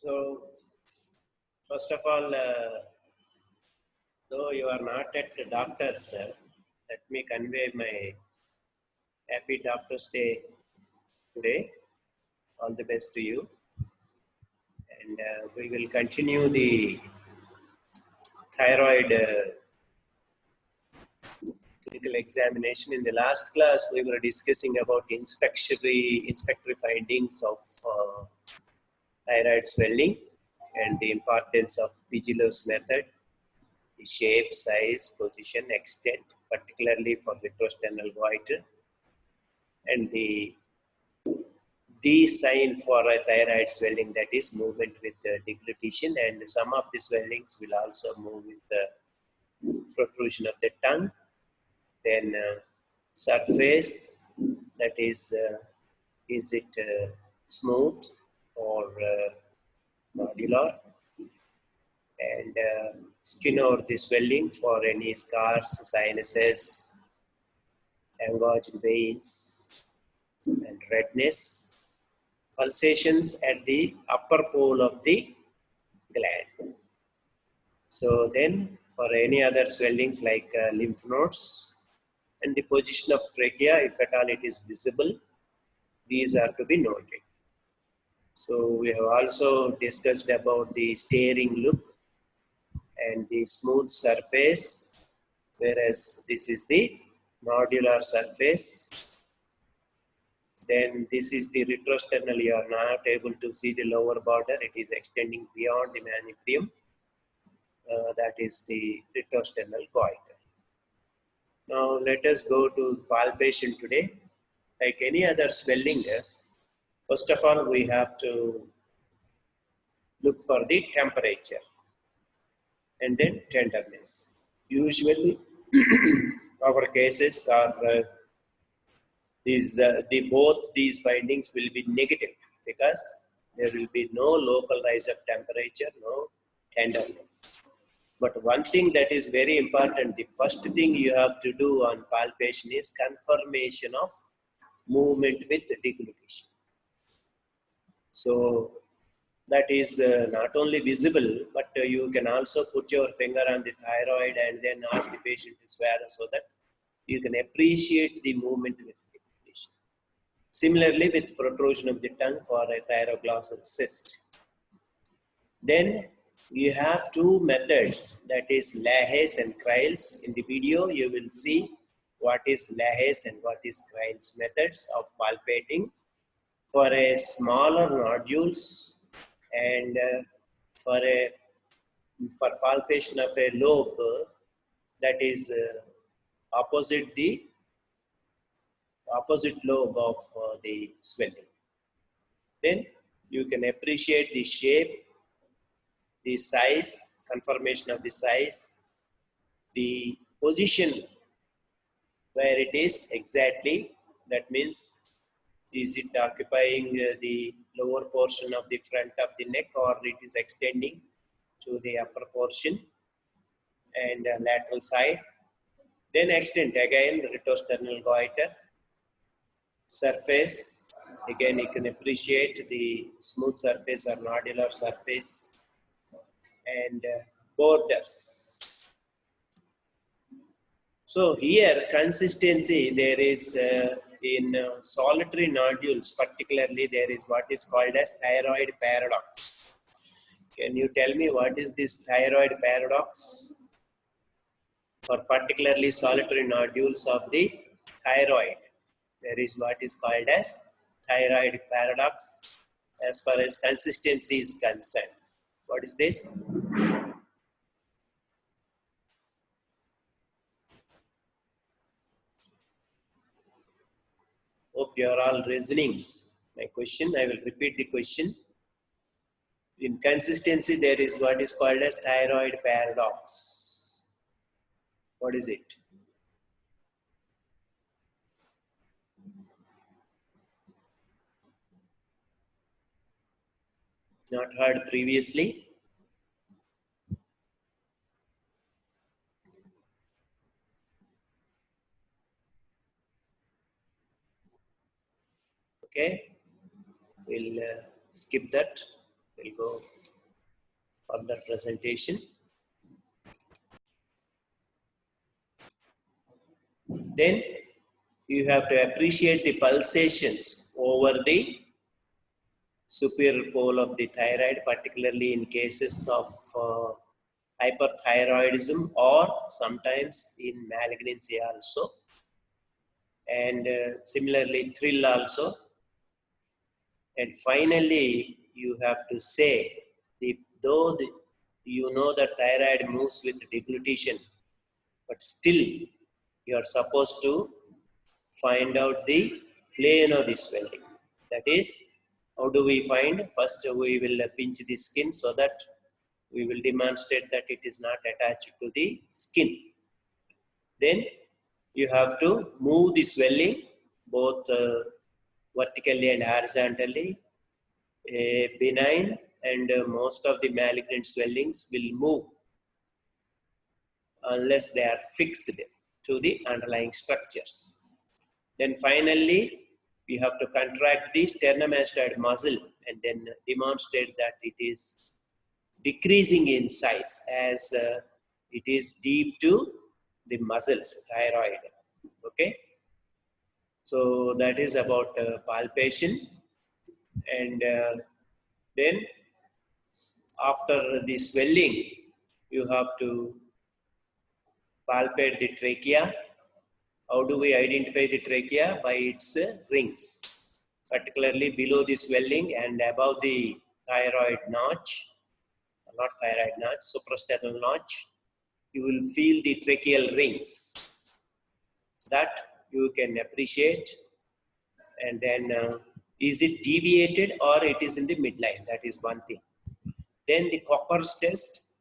So, first of all, though you are not at the doctor's, let me convey my happy Doctor's Day today. All the best to you. And we will continue the thyroid clinical examination. In the last class, we were discussing about inspectory findings of thyroid swelling and the importance of Bigelow's method, the shape, size, position, extent, particularly for retrosternal goiter, and the sign for a thyroid swelling, that is movement with deglutition, and some of the swellings will also move with the protrusion of the tongue. Then surface, that is it smooth or nodular, and skin over the swelling for any scars, sinuses, engorged veins, and redness, pulsations at the upper pole of the gland. So then for any other swellings like lymph nodes and the position of trachea, if at all it is visible, these are to be noted. So we have also discussed about the staring look and the smooth surface, whereas this is the nodular surface. Then this is the retrosternal. You are not able to see the lower border. It is extending beyond the manubrium. That is the retrosternal goiter. Now let us go to palpation today. Like any other swelling, first of all we have to look for the temperature and then tenderness. Usually our cases are both these findings will be negative because there will be no local rise of temperature, no tenderness. But one thing that is very important, the first thing you have to do on palpation is confirmation of movement with deglutition. So that is not only visible, but you can also put your finger on the thyroid and then ask the patient to swallow so that you can appreciate the movement with deglutition. Similarly with protrusion of the tongue for a thyroglossal cyst. Then you have two methods, that is Lahays and Kreil's. In the video you will see what is Lahays and what is Kreil's methods of palpating for a smaller nodules and for palpation of a lobe that is opposite lobe of the swelling. Then you can appreciate the shape, the size, confirmation of the size, the position where it is exactly. That means, is it occupying the lower portion of the front of the neck or it is extending to the upper portion and lateral side. Then extent, again retrosternal goiter. Surface, again you can appreciate the smooth surface or nodular surface, and borders. So here consistency, there is in solitary nodules particularly, there is what is called as thyroid paradox. Can you tell me what is this thyroid paradox? For particularly solitary nodules of the thyroid, there is what is called as thyroid paradox as far as consistency is concerned. What is this? Hope you are all reasoning my question. I will repeat the question. In consistency, there is what is called as thyroid paradox. What is it? Not heard previously. Okay, we'll skip that. We'll go further presentation. Then you have to appreciate the pulsations over the superior pole of the thyroid, particularly in cases of hyperthyroidism or sometimes in malignancy also. And similarly, thrill also. And finally, you have to say, you know that thyroid moves with deglutition, but still you are supposed to find out the plane of the swelling. That is, how do we find? First, we will pinch the skin so that we will demonstrate that it is not attached to the skin. Then you have to move the swelling both vertically and horizontally. Benign and most of the malignant swellings will move unless they are fixed to the underlying structures. Then finally, we have to contract the sternomastoid muscle and then demonstrate that it is decreasing in size as it is deep to the muscles, thyroid. Okay. So that is about palpation. And then after the swelling, you have to palpate the trachea. How do we identify the trachea? By its rings, particularly below the swelling and above the thyroid notch, not thyroid notch, suprasternal notch. You will feel the tracheal rings. That you can appreciate. And then is it deviated or it is in the midline? That is one thing. Then the Cocker's test,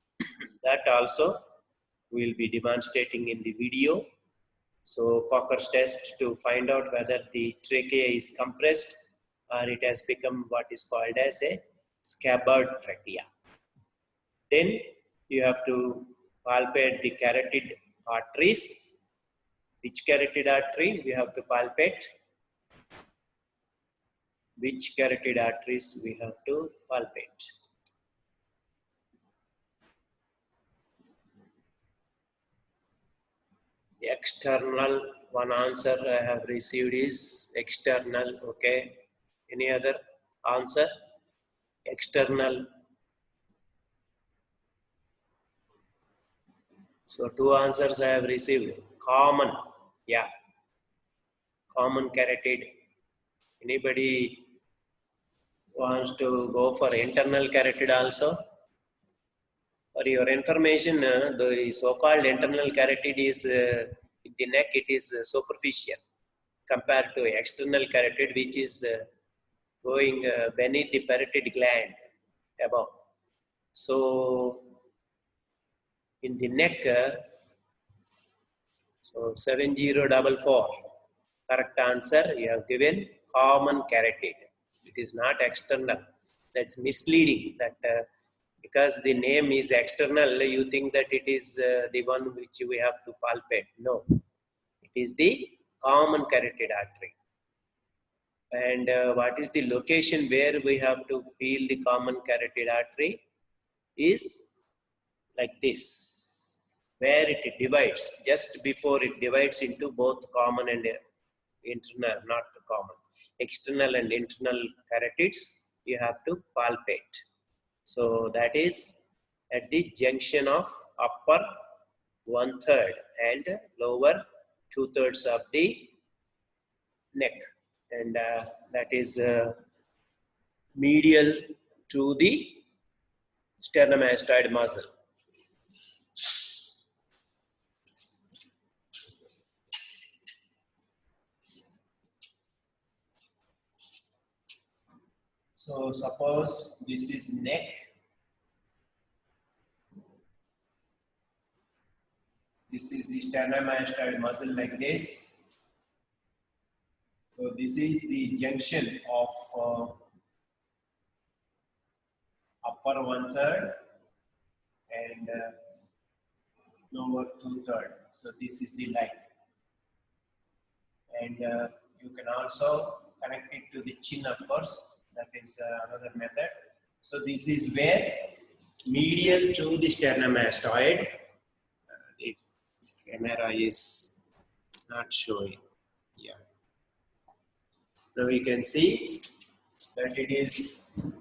that also we will be demonstrating in the video. So Cocker's test to find out whether the trachea is compressed or it has become what is called as a scabbard trachea. Then you have to palpate the carotid arteries. Which carotid artery we have to palpate? Which carotid arteries we have to palpate? External, one answer I have received is external. Okay. Any other answer? External. So two answers I have received. Common. Yeah. Common carotid. Anybody wants to go for internal carotid also? For your information, the so-called internal carotid is in the neck, it is superficial compared to external carotid, which is going beneath the parotid gland above. So in the neck, so 7044, correct answer you have given common carotid. It is not external. That's misleading. That because the name is external, you think that it is the one which we have to palpate. No, it is the common carotid artery. And what is the location where we have to feel the common carotid artery is like this, where it divides, just before it divides into both common and internal, not common, external and internal carotids, you have to palpate. So that is at the junction of upper 1/3 and lower 2/3 of the neck, and that is medial to the sternomastoid muscle. So suppose this is neck. This is the sternomastoid muscle like this. So this is the junction of upper 1/3 and lower 2/3. So this is the line. And you can also connect it to the chin, of course. That is another method. So this is where medial to the sternomastoid. If camera is not showing, yeah. Now you can see that it is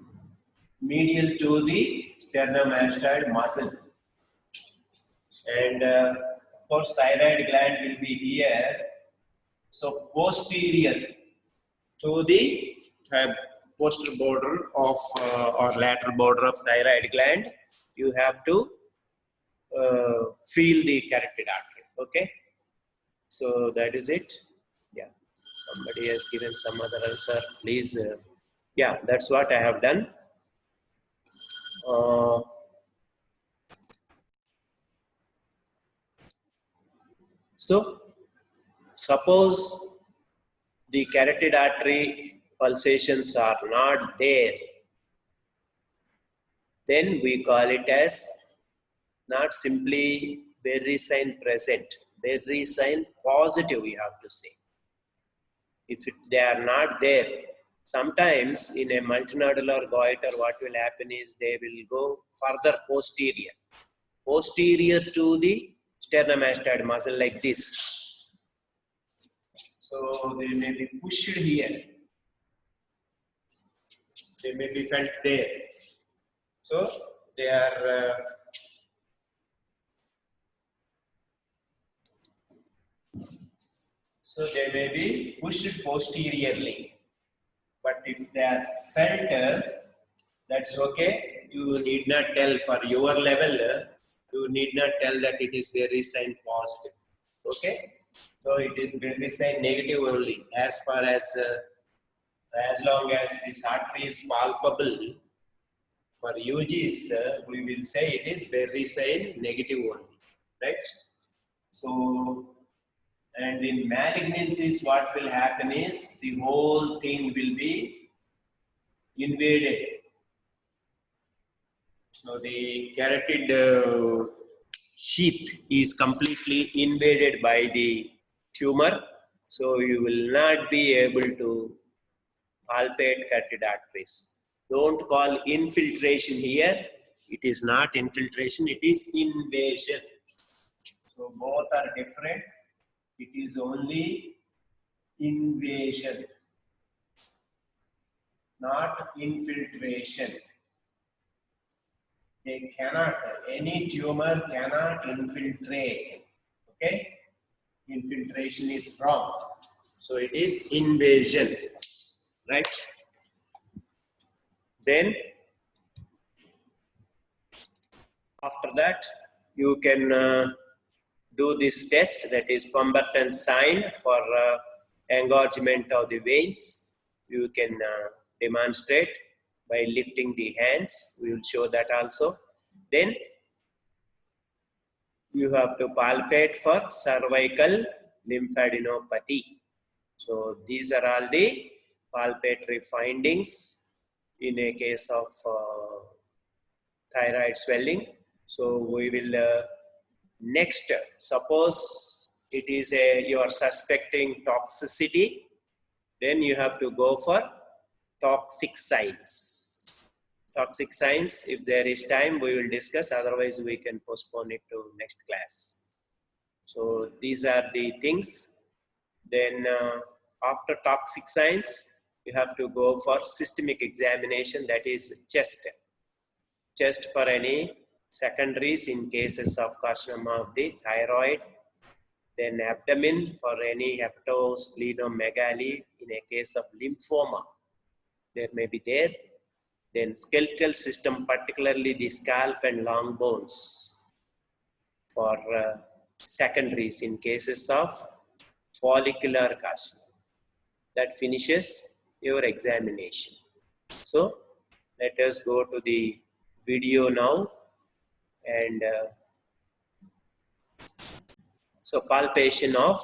medial to the sternomastoid muscle, and of course thyroid gland will be here. So posterior to the posterior border of or lateral border of thyroid gland, you have to feel the carotid artery. Okay, so that is it. Yeah, somebody has given some other answer. Please, yeah, that's what I have done. So suppose the carotid artery pulsations are not there, then we call it as not simply Berry sign present, Berry sign positive, we have to say. If they are not there, sometimes in a multinodular goiter, what will happen is they will go further posterior to the sternomastoid muscle like this. So they may be pushed here. They may be felt there. So they are so they may be pushed posteriorly. But if they are felt, that's okay. You need not tell for your level. You need not tell that it is Berry sign positive. Okay. So it is Berry sign negative only. As long as this artery is palpable, for UGs, we will say it is Berry sign negative only, right? So, and in malignancies, what will happen is the whole thing will be invaded. So the carotid sheath is completely invaded by the tumor. So you will not be able to palpate carotid arteries. Don't call infiltration here. It is not infiltration, it is invasion. So both are different. It is only invasion, not infiltration. They cannot, any tumor cannot infiltrate. Okay? Infiltration is wrong. So it is invasion. Right? Then after that, you can do this test, that is Pemberton sign for engorgement of the veins. You can demonstrate by lifting the hands. We will show that also. Then you have to palpate for cervical lymphadenopathy. So these are all the palpatory findings in a case of thyroid swelling. So we will next, suppose it is you are suspecting toxicity, then you have to go for toxic signs. Toxic signs, if there is time, we will discuss, otherwise we can postpone it to next class. So these are the things. Then after toxic signs, you have to go for systemic examination, that is chest. Chest for any secondaries in cases of carcinoma of the thyroid. Then abdomen for any hepatosplenomegaly in a case of lymphoma. There may be there. Then skeletal system, particularly the scalp and long bones for secondaries in cases of follicular carcinoma. That finishes your examination. So let us go to the video now. And so palpation of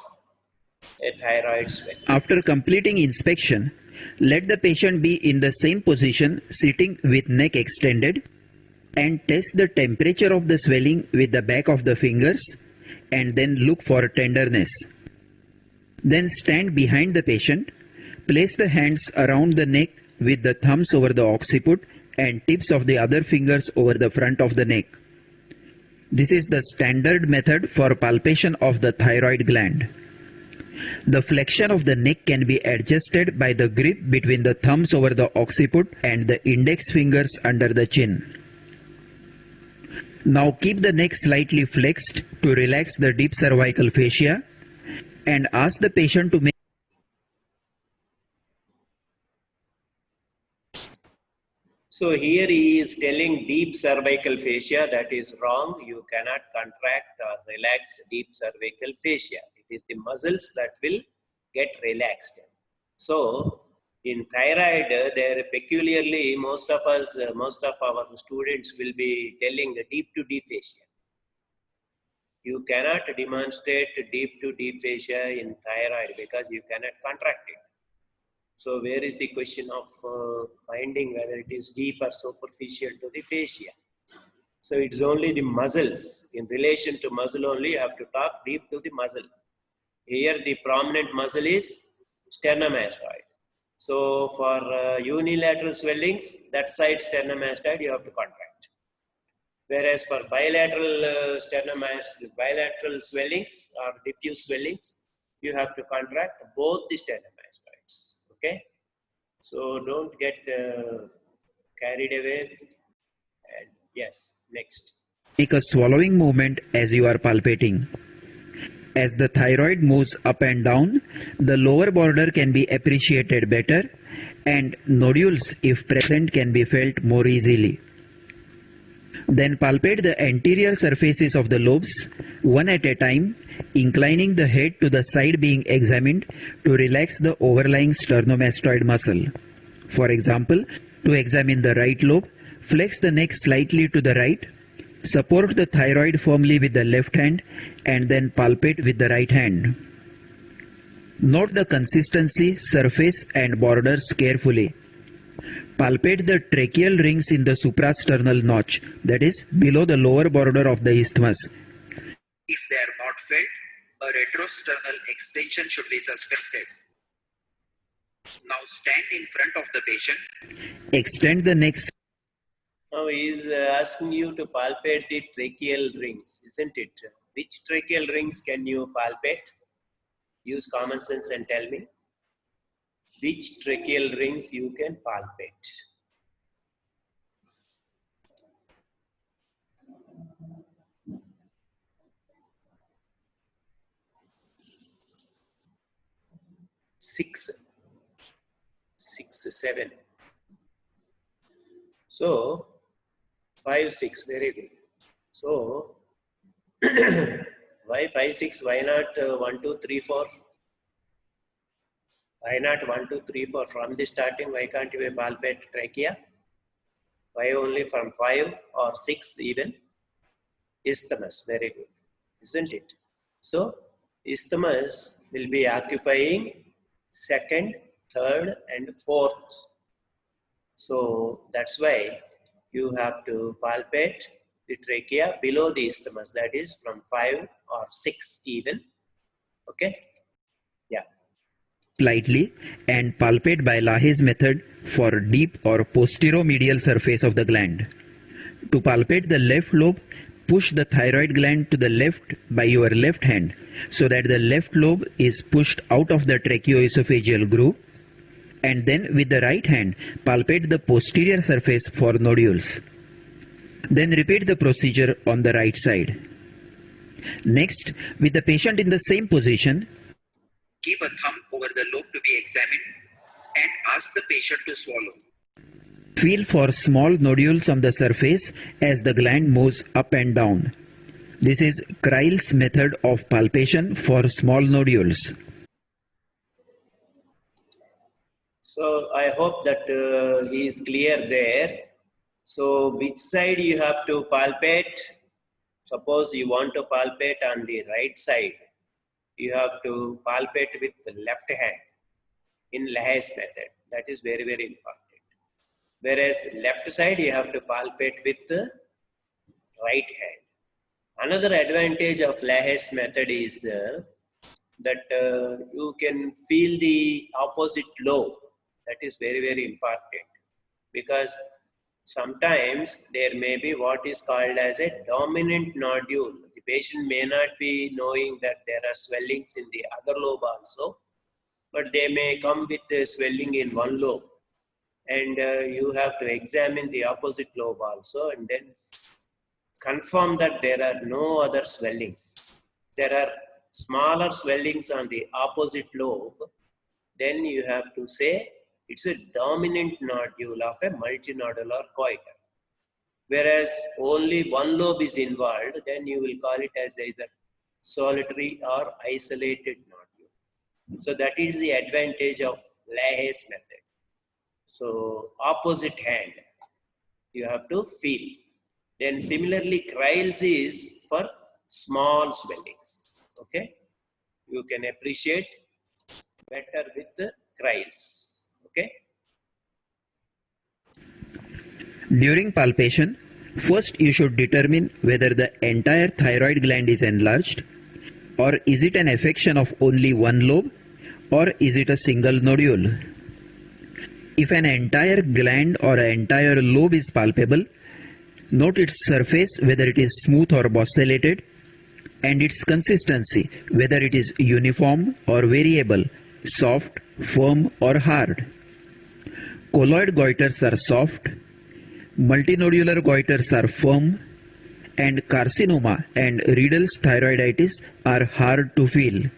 a thyroid swelling. After completing inspection, let the patient be in the same position, sitting with neck extended, and test the temperature of the swelling with the back of the fingers, and then look for tenderness. Then stand behind the patient, place the hands around the neck with the thumbs over the occiput and tips of the other fingers over the front of the neck. This is the standard method for palpation of the thyroid gland. The flexion of the neck can be adjusted by the grip between the thumbs over the occiput and the index fingers under the chin. Now keep the neck slightly flexed to relax the deep cervical fascia and ask the patient to make So here he is telling deep cervical fascia. That is wrong. You cannot contract or relax deep cervical fascia. It is the muscles that will get relaxed. So in thyroid, there peculiarly most of our students will be telling deep to deep fascia. You cannot demonstrate deep to deep fascia in thyroid because you cannot contract it. So where is the question of finding whether it is deep or superficial to the fascia? So it's only the muscles. In relation to muscle only, you have to talk deep to the muscle. Here the prominent muscle is sternomastoid. So for unilateral swellings, that side sternomastoid you have to contract. Whereas for bilateral bilateral swellings or diffuse swellings, you have to contract both the sternomastoids. Okay, so don't get carried away. And yes, next. a swallowing movement as you are palpating. As the thyroid moves up and down, the lower border can be appreciated better and nodules, if present, can be felt more easily. Then palpate the anterior surfaces of the lobes one at a time, inclining the head to the side being examined to relax the overlying sternomastoid muscle. For example, to examine the right lobe, flex the neck slightly to the right, support the thyroid firmly with the left hand and then palpate with the right hand. Note the consistency, surface and borders carefully. Palpate the tracheal rings in the suprasternal notch, that is, below the lower border of the isthmus. If they are not felt, a retrosternal extension should be suspected. Now stand in front of the patient. Extend the neck. Now he is asking you to palpate the tracheal rings, isn't it? Which tracheal rings can you palpate? Use common sense and tell me. Which tracheal rings you can palpate? Six, 7. So 5, 6, very good. So why 5, 6? Why not 1, 2, 3, 4? Why not 1, 2, 3, 4? From the starting, why can't you palpate trachea? Why only from 5 or 6 even? Isthmus, very good, isn't it? So isthmus will be occupying second, third and fourth. So that's why you have to palpate the trachea below the isthmus, that is from 5 or 6 even. Okay? Yeah. Slightly and palpate by Lahaye's method for deep or posteromedial surface of the gland. To palpate the left lobe, push the thyroid gland to the left by your left hand so that the left lobe is pushed out of the tracheoesophageal groove, and then with the right hand palpate the posterior surface for nodules. Then repeat the procedure on the right side. Next, with the patient in the same position, keep a thumb over the lobe to be examined and ask the patient to swallow. Feel for small nodules on the surface as the gland moves up and down. This is Kreil's method of palpation for small nodules. So I hope that he is clear there. So which side you have to palpate? Suppose you want to palpate on the right side. You have to palpate with the left hand in Lahaye's method. That is very, very important. Whereas left side you have to palpate with the right hand. Another advantage of Lahaye's method is that you can feel the opposite lobe. That is very, very important, because Sometimes there may be what is called as a dominant nodule. The patient may not be knowing that there are swellings in the other lobe also, but they may come with the swelling in one lobe. And you have to examine the opposite lobe also and then confirm that there are no other swellings. There are smaller swellings on the opposite lobe, then you have to say it's a dominant nodule of a multinodular goiter. Whereas only one lobe is involved, then you will call it as either solitary or isolated nodule. So that is the advantage of Lahaye's method. So opposite hand, you have to feel. Then similarly, Kreil's is for small swellings. Okay, you can appreciate better with the Kreil's. Okay. During palpation, first you should determine whether the entire thyroid gland is enlarged, or is it an affection of only one lobe, or is it a single nodule. If an entire gland or an entire lobe is palpable, note its surface whether it is smooth or bossellated, and its consistency whether it is uniform or variable, soft, firm or hard. Colloid goiters are soft, multinodular goiters are firm, and carcinoma and Riedel's thyroiditis are hard to feel.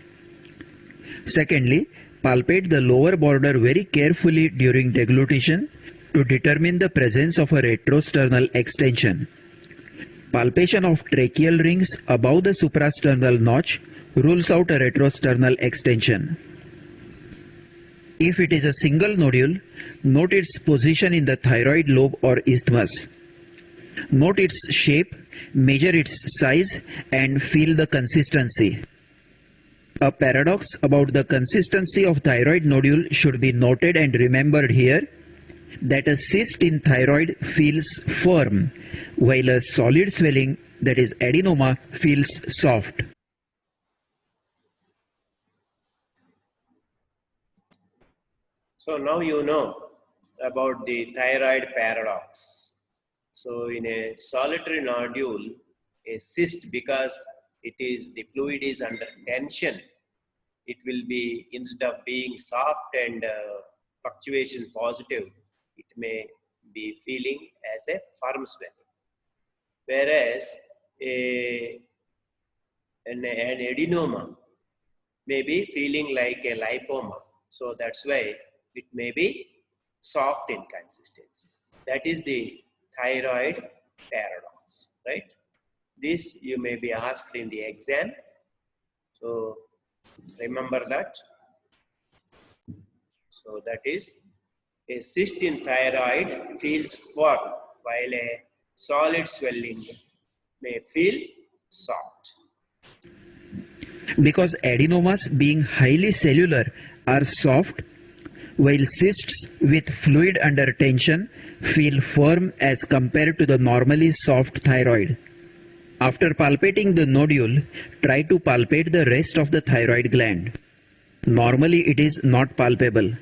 Secondly, palpate the lower border very carefully during deglutition to determine the presence of a retrosternal extension. Palpation of tracheal rings above the suprasternal notch rules out a retrosternal extension. If it is a single nodule, note its position in the thyroid lobe or isthmus. Note its shape, measure its size, and feel the consistency. A paradox about the consistency of thyroid nodule should be noted and remembered here, that a cyst in thyroid feels firm, while a solid swelling, that is adenoma, feels soft. So now you know about the thyroid paradox. So in a solitary nodule, a cyst, because the fluid is under tension, it will be, instead of being soft and fluctuation positive, it may be feeling as a firm swelling. Whereas an adenoma may be feeling like a lipoma. So that's why it may be soft in consistency. That is the thyroid paradox, right? This you may be asked in the exam. So remember that. So that is, a cyst in thyroid feels firm, while a solid swelling may feel soft. Because adenomas, being highly cellular, are soft, while cysts with fluid under tension feel firm as compared to the normally soft thyroid. After palpating the nodule, try to palpate the rest of the thyroid gland. Normally it is not palpable.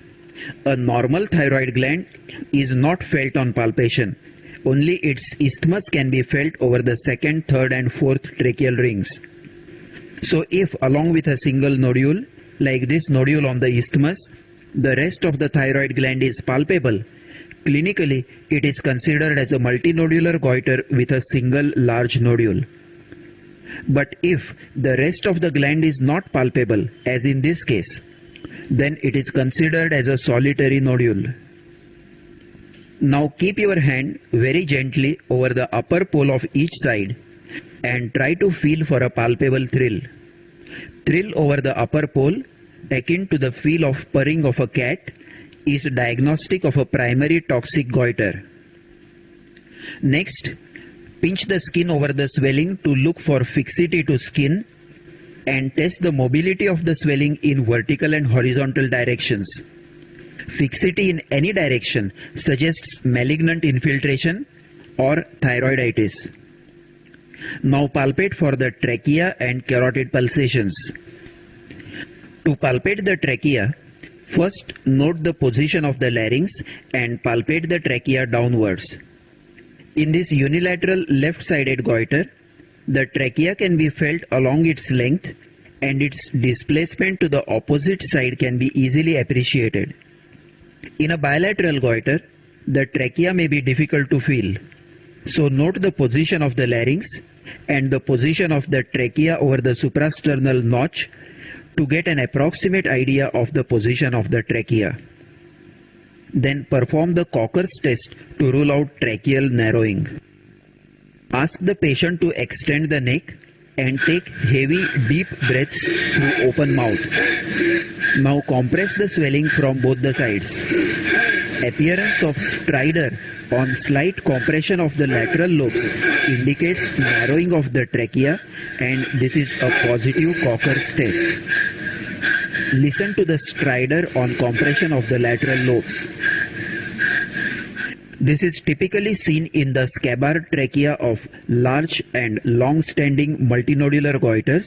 A normal thyroid gland is not felt on palpation. Only its isthmus can be felt over the second, third and fourth tracheal rings. So if, along with a single nodule, like this nodule on the isthmus, the rest of the thyroid gland is palpable, clinically it is considered as a multinodular goiter with a single large nodule. But if the rest of the gland is not palpable, as in this case, then it is considered as a solitary nodule. Now keep your hand very gently over the upper pole of each side and try to feel for a palpable thrill. Thrill over the upper pole, akin to the feel of purring of a cat, is diagnostic of a primary toxic goiter. Next, pinch the skin over the swelling to look for fixity to skin and test the mobility of the swelling in vertical and horizontal directions. Fixity in any direction suggests malignant infiltration or thyroiditis. Now palpate for the trachea and carotid pulsations. To palpate the trachea, first note the position of the larynx and palpate the trachea downwards. In this unilateral left-sided goiter, the trachea can be felt along its length and its displacement to the opposite side can be easily appreciated. In a bilateral goiter, the trachea may be difficult to feel. So note the position of the larynx and the position of the trachea over the suprasternal notch to get an approximate idea of the position of the trachea. Then perform the Cocker's test to rule out tracheal narrowing. Ask the patient to extend the neck and take heavy, deep breaths through open mouth. Now compress the swelling from both the sides. Appearance of stridor on slight compression of the lateral lobes indicates narrowing of the trachea, and this is a positive Cocker's test. Listen to the stridor on compression of the lateral lobes. This is typically seen in the scabbard trachea of large and long-standing multinodular goiters,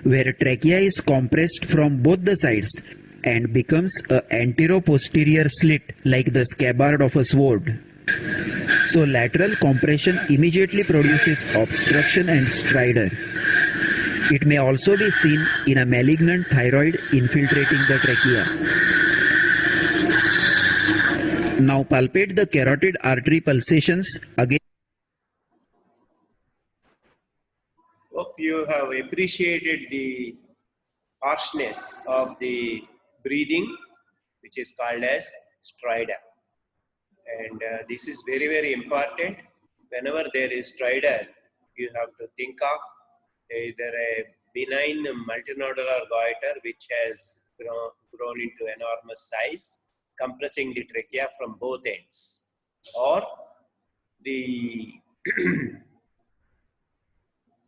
where trachea is compressed from both the sides and becomes an antero-posterior slit like the scabbard of a sword. So lateral compression immediately produces obstruction and stridor. It may also be seen in a malignant thyroid infiltrating the trachea. Now palpate the carotid artery pulsations again. Hope you have appreciated the harshness of the breathing, which is called as stridor. And this is very, very important. Whenever there is stridor, you have to think of either a benign multinodular goiter which has grown into enormous size, compressing the trachea from both ends, or the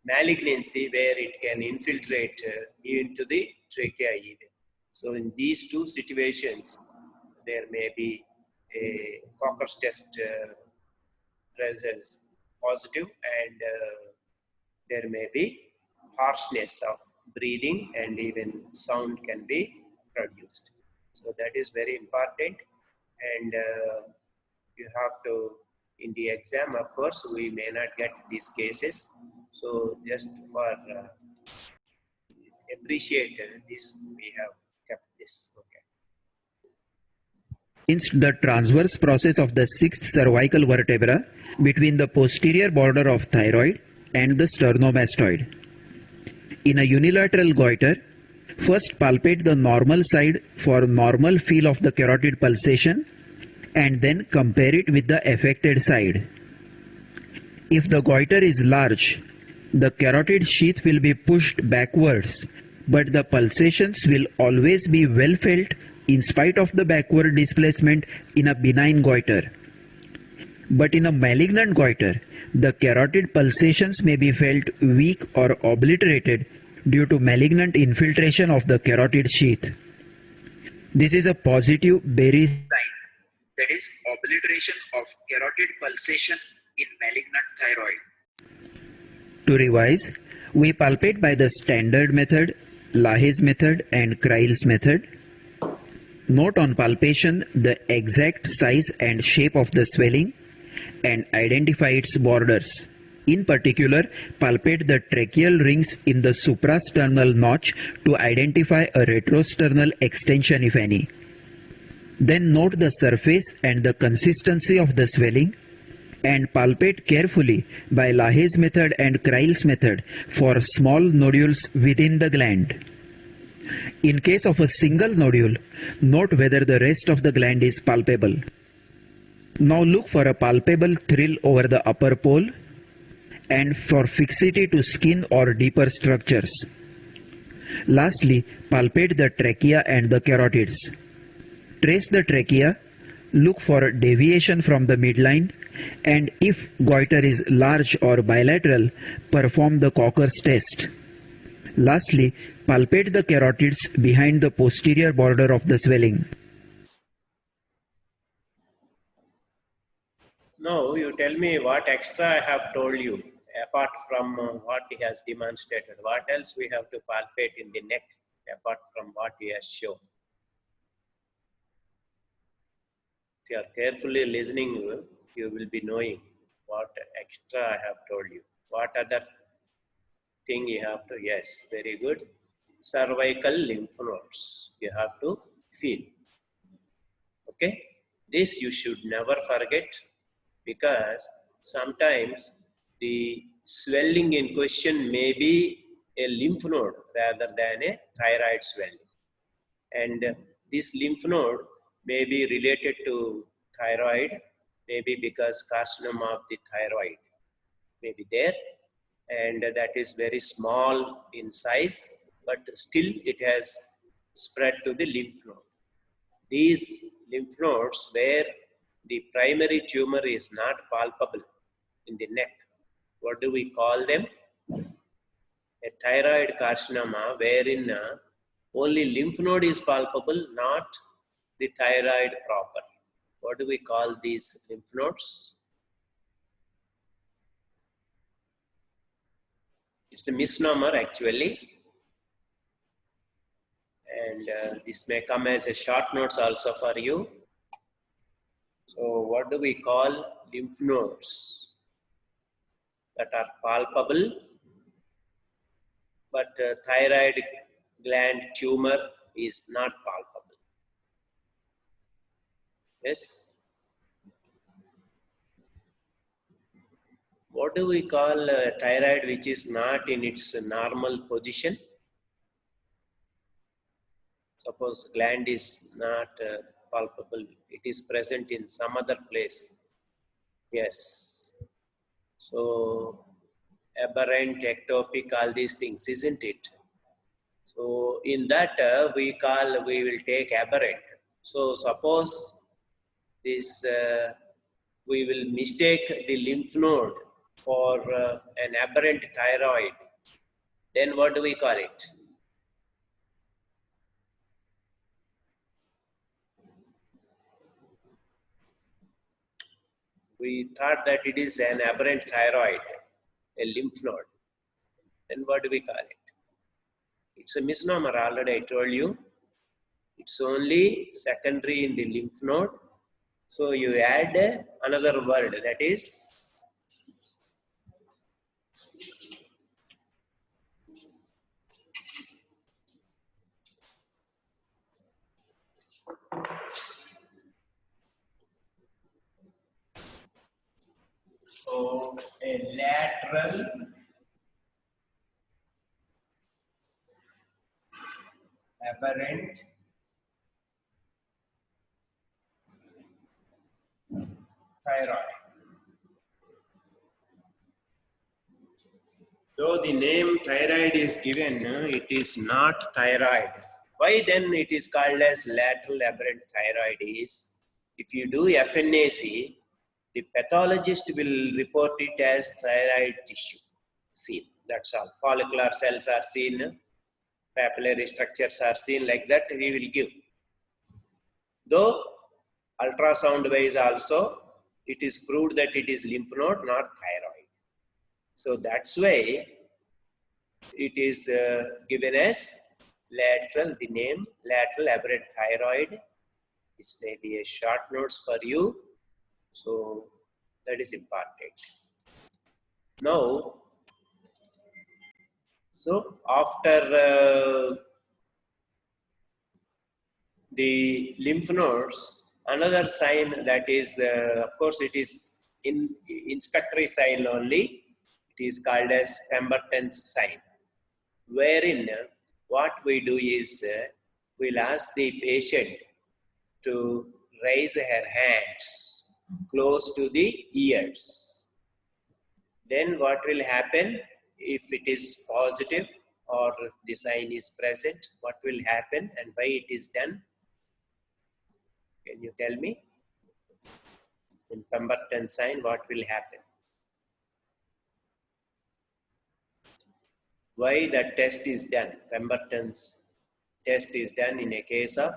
malignancy where it can infiltrate into the trachea even. So in these two situations, there may be a Cocker's test results positive, and there may be harshness of breathing and even sound can be produced. So that is very important, and you have to, in the exam, of course, we may not get these cases. So just for appreciate this, we have kept this. Okay. The transverse process of the sixth cervical vertebra between the posterior border of thyroid and the sternomastoid. In a unilateral goiter, first palpate the normal side for normal feel of the carotid pulsation and then compare it with the affected side. If the goiter is large, the carotid sheath will be pushed backwards, but the pulsations will always be well felt in spite of the backward displacement in a benign goiter. But in a malignant goiter, the carotid pulsations may be felt weak or obliterated due to malignant infiltration of the carotid sheath. This is a positive Berry sign, that is obliteration of carotid pulsation in malignant thyroid. To revise, we palpate by the standard method, Lahaye's method and Kreil's method. Note on palpation the exact size and shape of the swelling and identify its borders. In particular, palpate the tracheal rings in the suprasternal notch to identify a retrosternal extension if any. Then note the surface and the consistency of the swelling and palpate carefully by Lahaye's method and Kreil's method for small nodules within the gland. In case of a single nodule, note whether the rest of the gland is palpable. Now look for a palpable thrill over the upper pole and for fixity to skin or deeper structures. Lastly, palpate the trachea and the carotids. Trace the trachea, look for deviation from the midline, and if goiter is large or bilateral, perform the Cocker's test. Lastly, palpate the carotids behind the posterior border of the swelling. Now you tell me what extra I have told you apart from what he has demonstrated. What else we have to palpate in the neck apart from what he has shown? If you are carefully listening, you will be knowing What extra I have told you? What other thing you have to? Yes, very good. Cervical lymph nodes. You have to feel. Okay, this you should never forget, because sometimes the swelling in question may be a lymph node rather than a thyroid swelling, and this lymph node may be related to thyroid, maybe because carcinoma of the thyroid may be there, and that is very small in size, but still it has spread to the lymph node. These lymph nodes where the primary tumor is not palpable in the neck, what do we call them? A thyroid carcinoma wherein only lymph node is palpable, not the thyroid proper. What do we call these lymph nodes? It's a misnomer actually, and this may come as a short notes also for you. So what do we call lymph nodes that are palpable, but thyroid gland tumor is not palpable? Yes. What do we call thyroid which is not in its normal position? Suppose gland is not palpable, it is present in some other place. Yes. So aberrant, ectopic, all these things, isn't it? So in that we will take aberrant. So suppose this we will mistake the lymph node for an aberrant thyroid, then what do we call it? We thought that it is an aberrant thyroid, a lymph node. Then what do we call it? It's a misnomer, already I told you. It's only secondary in the lymph node. So you add another word, that is a lateral aberrant thyroid. Though the name thyroid is given, it is not thyroid. Why then it is called as lateral aberrant thyroid is, if you do FNAC, the pathologist will report it as thyroid tissue seen. That's all. Follicular cells are seen, papillary structures are seen, like that he will give. Though ultrasound wise also, it is proved that it is lymph node, not thyroid. So that's why it is given as lateral, the name lateral aberrant thyroid. This may be a short notes for you. So that is important. Now, so after the lymph nodes, another sign that is, of course, it is in inspectory sign only. It is called as Pemberton's sign, wherein what we do is we'll ask the patient to raise her hands close to the ears. Then what will happen if it is positive or the sign is present? What will happen and why it is done? Can you tell me? In Pemberton sign, what will happen? Why the test is done? Pemberton's test is done in a case of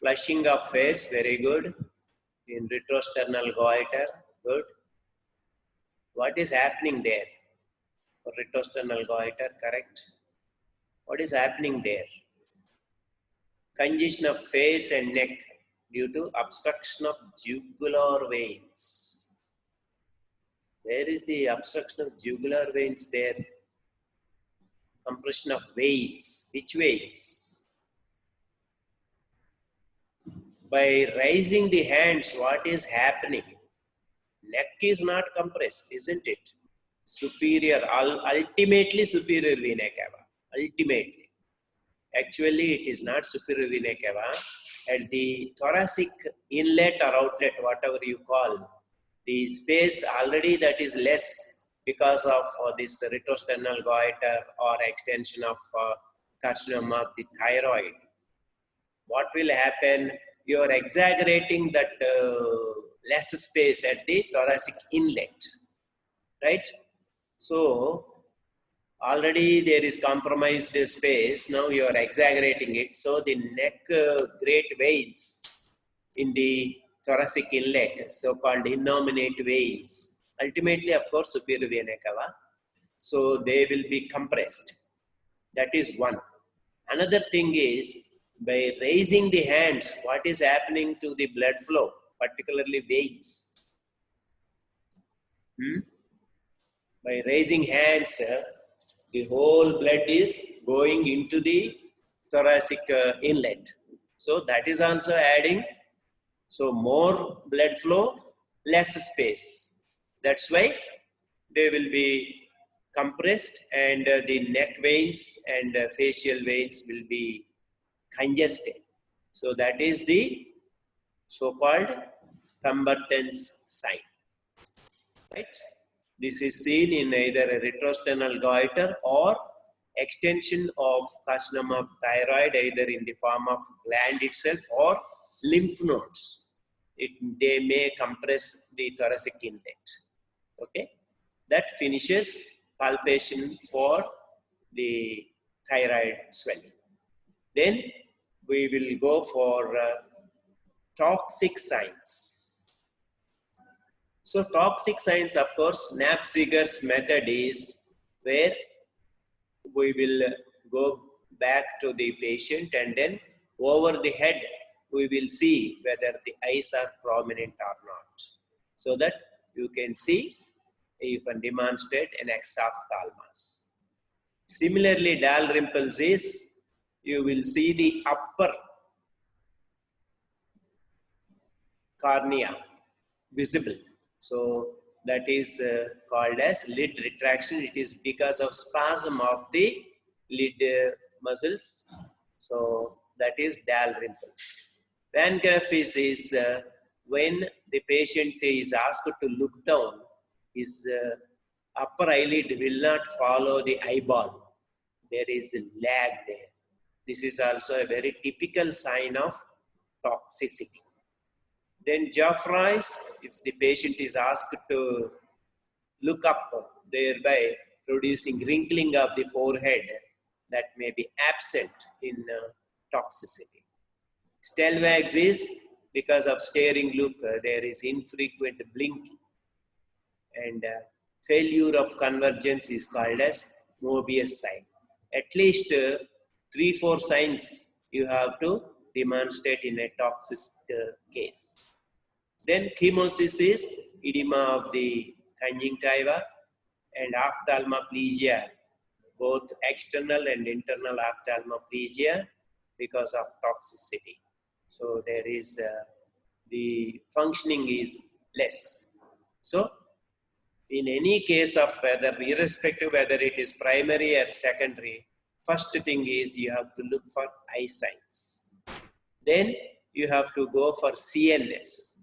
flushing of face, very good. In retrosternal goiter, good. What is happening there? For retrosternal goiter, correct. What is happening there? Congestion of face and neck due to obstruction of jugular veins. Where is the obstruction of jugular veins there? Compression of veins. Which veins? By raising the hands, what is happening? Neck is not compressed, isn't it? Superior, ultimately superior vena cava. Ultimately. Actually, it is not superior vena cava. At the thoracic inlet or outlet, whatever you call, the space already that is less because of this retrosternal goiter or extension of carcinoma of the thyroid. What will happen? You are exaggerating that less space at the thoracic inlet, right? So already there is compromised space. Now you are exaggerating it. So the neck great veins in the thoracic inlet, so-called innominate veins, ultimately, of course, superior vena cava. So they will be compressed. That is one. Another thing is, by raising the hands, what is happening to the blood flow, particularly veins? By raising hands, the whole blood is going into the thoracic inlet. So that is also adding. So more blood flow, less space. That's why they will be compressed, and the neck veins and facial veins will be congested. So that is the so-called Thumberton's sign, right? This is seen in either a retrosternal goiter or extension of carcinoma of thyroid, either in the form of gland itself or lymph nodes. They may compress the thoracic inlet. Okay, that finishes palpation for the thyroid swelling. Then we will go for toxic signs. So toxic signs, of course, Knapp-Seeger's method is where we will go back to the patient, and then over the head we will see whether the eyes are prominent or not, so that you can see, you can demonstrate an exophthalmos. Similarly, Dalrymple's is, you will see the upper cornea visible. So that is called as lid retraction. It is because of spasm of the lid muscles. So that is Dalrymple's. Van Kerf's is when the patient is asked to look down, his upper eyelid will not follow the eyeball. There is a lag there. This is also a very typical sign of toxicity. Then Geoffroy's, if the patient is asked to look up, thereby producing wrinkling of the forehead, that may be absent in toxicity. Stelmach's is because of staring look, there is infrequent blinking. And failure of convergence is called as Mobius sign. At least 3-4 signs you have to demonstrate in a toxic case. Then chemosis is edema of the conjunctiva and ophthalmoplegia, both external and internal ophthalmoplegia because of toxicity. So there is the functioning is less. So in any case of whether, irrespective whether it is primary or secondary, first thing is you have to look for eye signs. Then you have to go for CNS.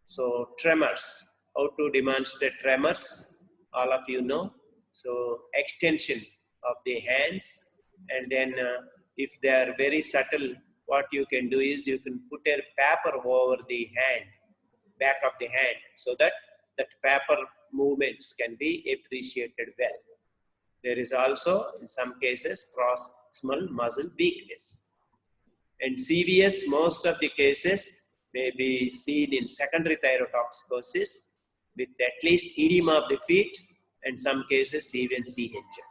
So tremors, how to demonstrate tremors, all of you know. So extension of the hands, and then if they are very subtle, what you can do is you can put a paper over the hand, back of the hand, so that that paper movements can be appreciated well. There is also, in some cases, proximal muscle weakness. And CVS, most of the cases may be seen in secondary thyrotoxicosis with at least edema of the feet, and some cases even CHF.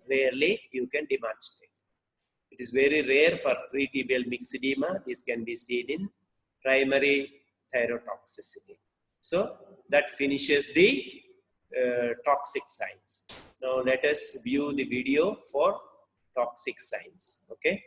Rarely you can demonstrate. It is very rare for pretibial myxedema. This can be seen in primary thyrotoxicity. So that finishes the toxic signs. Now let us view the video for toxic signs. Okay.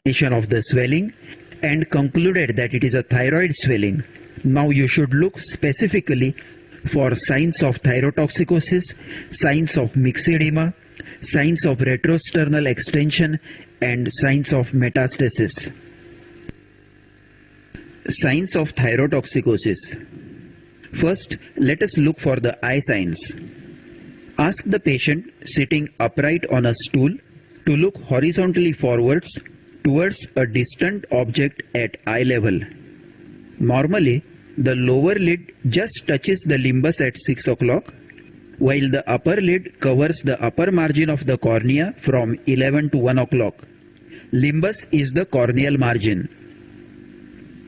Of the swelling and concluded that it is a thyroid swelling. Now you should look specifically for signs of thyrotoxicosis, signs of myxedema, signs of retrosternal extension, and signs of metastasis. Signs of thyrotoxicosis. First, let us look for the eye signs. Ask the patient sitting upright on a stool to look horizontally forwards towards a distant object at eye level. Normally, the lower lid just touches the limbus at 6 o'clock, while the upper lid covers the upper margin of the cornea from 11 to 1 o'clock. Limbus is the corneal margin.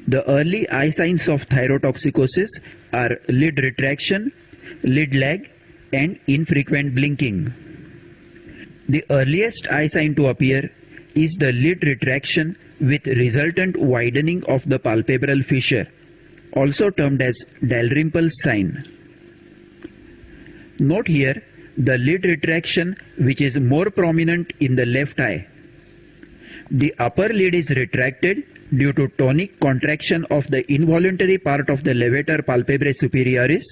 The early eye signs of thyrotoxicosis are lid retraction, lid lag, and infrequent blinking. The earliest eye sign to appear is the lid retraction with resultant widening of the palpebral fissure, also termed as Dalrymple's sign. Note here the lid retraction which is more prominent in the left eye. The upper lid is retracted due to tonic contraction of the involuntary part of the levator palpebrae superioris,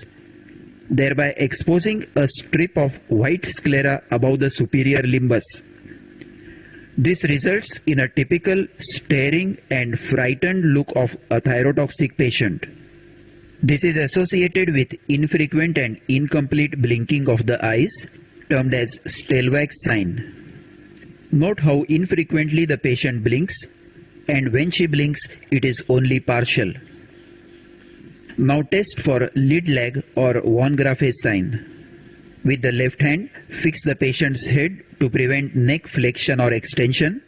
thereby exposing a strip of white sclera above the superior limbus. This results in a typical staring and frightened look of a thyrotoxic patient. This is associated with infrequent and incomplete blinking of the eyes, termed as Stelzweig's sign. Note how infrequently the patient blinks, and when she blinks, it is only partial. Now test for lid lag or von Graff's sign. With the left hand, fix the patient's head to prevent neck flexion or extension.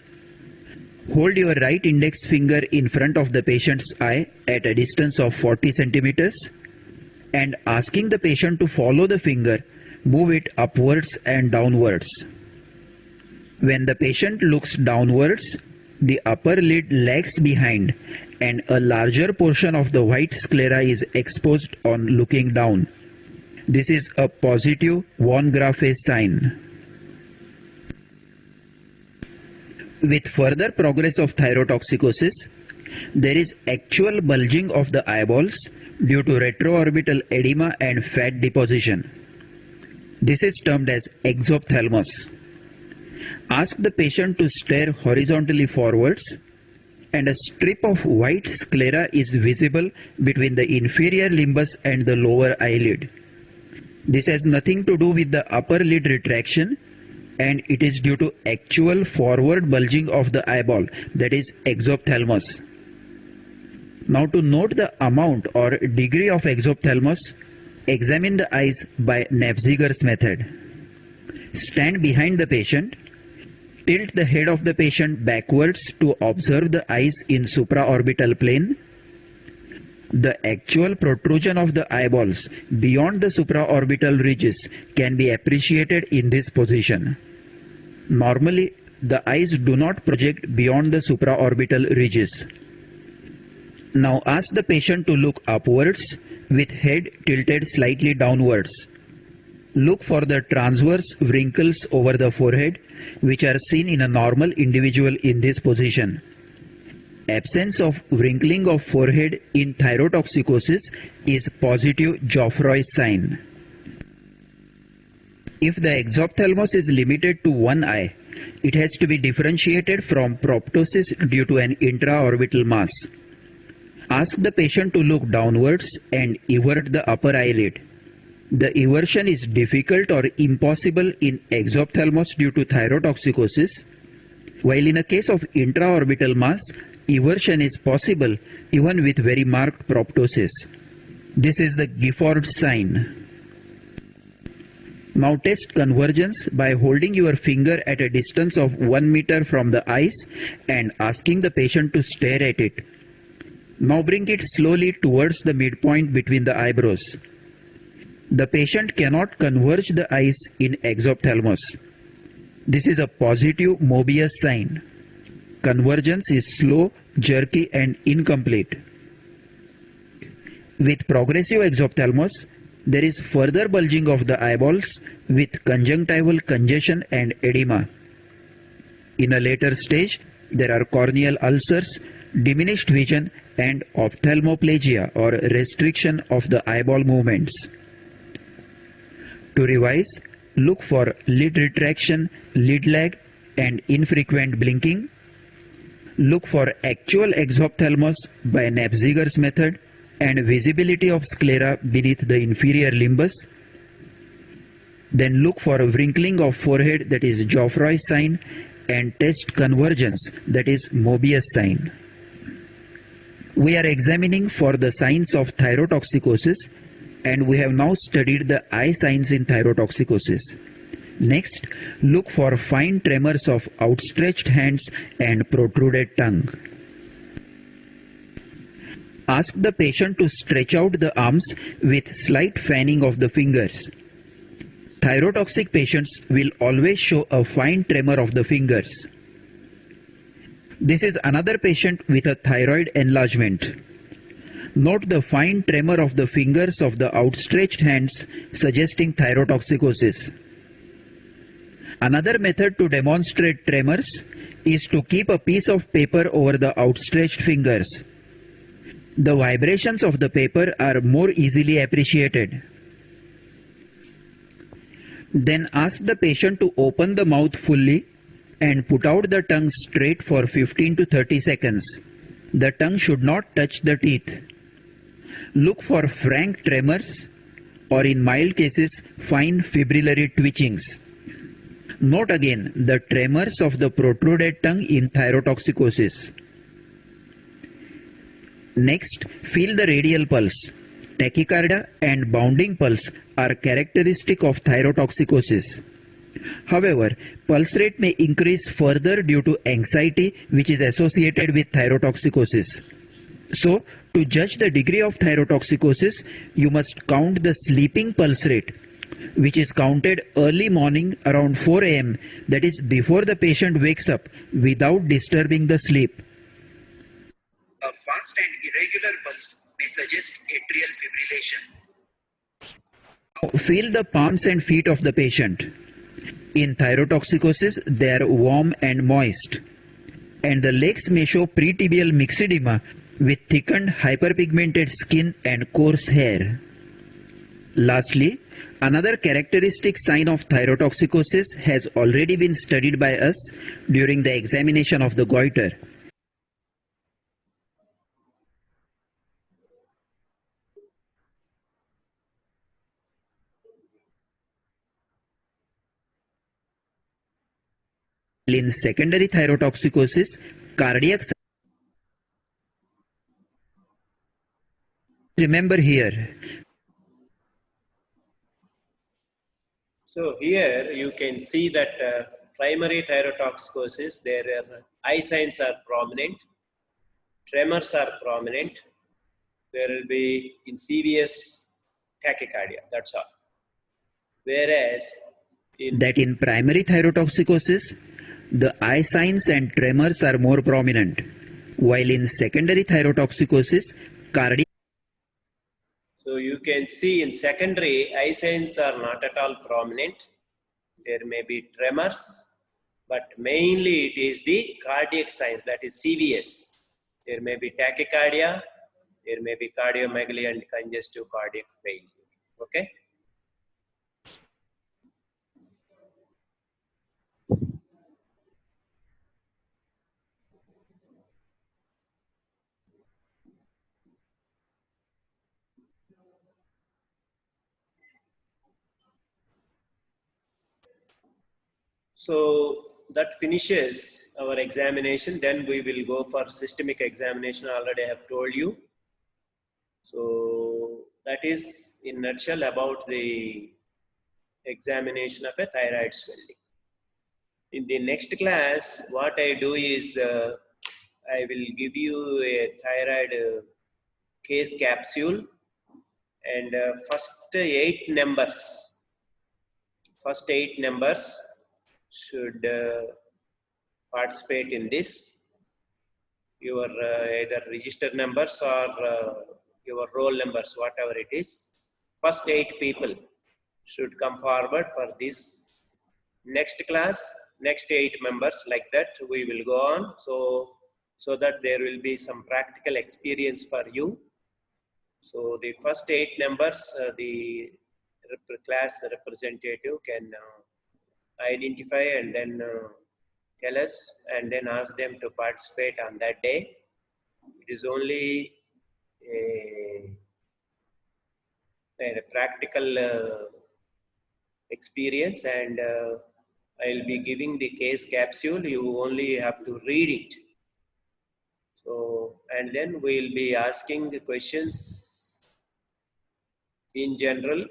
Hold your right index finger in front of the patient's eye at a distance of 40 centimeters and asking the patient to follow the finger, move it upwards and downwards. When the patient looks downwards, the upper lid lags behind and a larger portion of the white sclera is exposed on looking down. This is a positive von Graff's sign. With further progress of thyrotoxicosis, there is actual bulging of the eyeballs due to retroorbital edema and fat deposition. This is termed as exophthalmos. Ask the patient to stare horizontally forwards, and a strip of white sclera is visible between the inferior limbus and the lower eyelid. This has nothing to do with the upper lid retraction, and it is due to actual forward bulging of the eyeball, that is exophthalmos. Now to note the amount or degree of exophthalmos, examine the eyes by Nafziger's method. Stand behind the patient, tilt the head of the patient backwards to observe the eyes in supraorbital plane. The actual protrusion of the eyeballs beyond the supraorbital ridges can be appreciated in this position. Normally, the eyes do not project beyond the supraorbital ridges. Now ask the patient to look upwards with head tilted slightly downwards. Look for the transverse wrinkles over the forehead which are seen in a normal individual in this position. Absence of wrinkling of forehead in thyrotoxicosis is positive Geoffroy's sign. If the exophthalmos is limited to one eye, it has to be differentiated from proptosis due to an intraorbital mass. Ask the patient to look downwards and evert the upper eyelid. The eversion is difficult or impossible in exophthalmos due to thyrotoxicosis, while in a case of intraorbital mass, eversion is possible even with very marked proptosis. This is the Gifford sign. Now test convergence by holding your finger at a distance of 1 meter from the eyes and asking the patient to stare at it. Now bring it slowly towards the midpoint between the eyebrows. The patient cannot converge the eyes in exophthalmos. This is a positive Mobius sign. Convergence is slow, jerky and incomplete. With progressive exophthalmos, there is further bulging of the eyeballs with conjunctival congestion and edema. In a later stage, there are corneal ulcers, diminished vision and ophthalmoplegia or restriction of the eyeball movements. To revise, look for lid retraction, lid lag and infrequent blinking. Look for actual exophthalmos by Napziger's method and visibility of sclera beneath the inferior limbus. Then look for a wrinkling of forehead, that is Geoffroy sign, and test convergence, that is Mobius sign. We are examining for the signs of thyrotoxicosis, and we have now studied the eye signs in thyrotoxicosis. Next, look for fine tremors of outstretched hands and protruded tongue. Ask the patient to stretch out the arms with slight fanning of the fingers. Thyrotoxic patients will always show a fine tremor of the fingers. This is another patient with a thyroid enlargement. Note the fine tremor of the fingers of the outstretched hands, suggesting thyrotoxicosis. Another method to demonstrate tremors is to keep a piece of paper over the outstretched fingers. The vibrations of the paper are more easily appreciated. Then ask the patient to open the mouth fully and put out the tongue straight for 15 to 30 seconds. The tongue should not touch the teeth. Look for frank tremors or in mild cases fine fibrillary twitchings. Note again the tremors of the protruded tongue in thyrotoxicosis. Next, feel the radial pulse. Tachycardia and bounding pulse are characteristic of thyrotoxicosis. However, pulse rate may increase further due to anxiety which is associated with thyrotoxicosis. So, to judge the degree of thyrotoxicosis, you must count the sleeping pulse rate, which is counted early morning around 4 am, that is before the patient wakes up, without disturbing the sleep. A fast and irregular pulse may suggest atrial fibrillation. Feel the palms and feet of the patient. In thyrotoxicosis, they are warm and moist, and the legs may show pretibial myxedema with thickened hyperpigmented skin and coarse hair. Lastly, another characteristic sign of thyrotoxicosis has already been studied by us during the examination of the goiter. In secondary thyrotoxicosis, cardiac. Remember here. So here you can see that primary thyrotoxicosis, their eye signs are prominent, tremors are prominent, there will be insidious tachycardia, that's all. Whereas in primary thyrotoxicosis, the eye signs and tremors are more prominent, while in secondary thyrotoxicosis, cardiac. So you can see in secondary, eye signs are not at all prominent. There may be tremors, but mainly it is the cardiac signs, that is CVS. There may be tachycardia, there may be cardiomegaly and congestive cardiac failure. Okay. So that finishes our examination. Then we will go for systemic examination. Already I have told you. So that is in nutshell about the examination of a thyroid swelling. In the next class, what I do is I will give you a thyroid case capsule and first 8 numbers should participate in this. Your either register numbers or your roll numbers, whatever it is. First 8 people should come forward for this. Next class, next 8 members, like that we will go on. So that there will be some practical experience for you. So the first 8 members, the class representative can identify and then tell us, and then ask them to participate on that day. It is only a practical experience, and I'll be giving the case capsule. You only have to read it. So, and then we'll be asking the questions in general.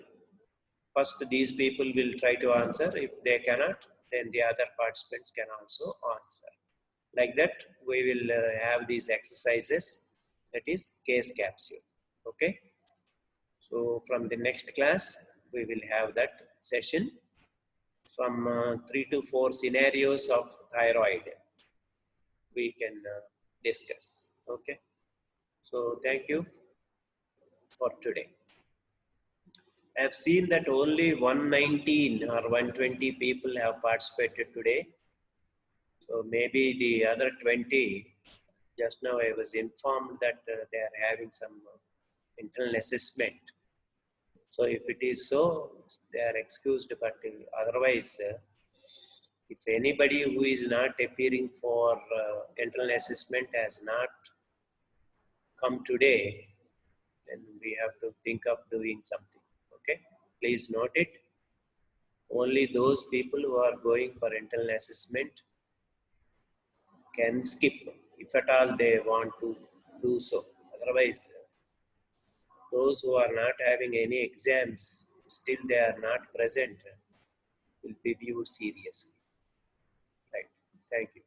First, these people will try to answer. If they cannot, then the other participants can also answer. Like that, we will have these exercises, that is case capsule. Okay. So from the next class, we will have that session from 3 to 4 scenarios of thyroid we can discuss. Okay. So thank you for today. I have seen that only 119 or 120 people have participated today. So maybe the other 20, just now I was informed that they are having some internal assessment. So if it is so, they are excused, but otherwise, if anybody who is not appearing for internal assessment has not come today, then we have to think of doing something. Okay, please note it. Only those people who are going for internal assessment can skip, if at all they want to do so. Otherwise, those who are not having any exams, still they are not present, will be viewed seriously. Right. Thank you.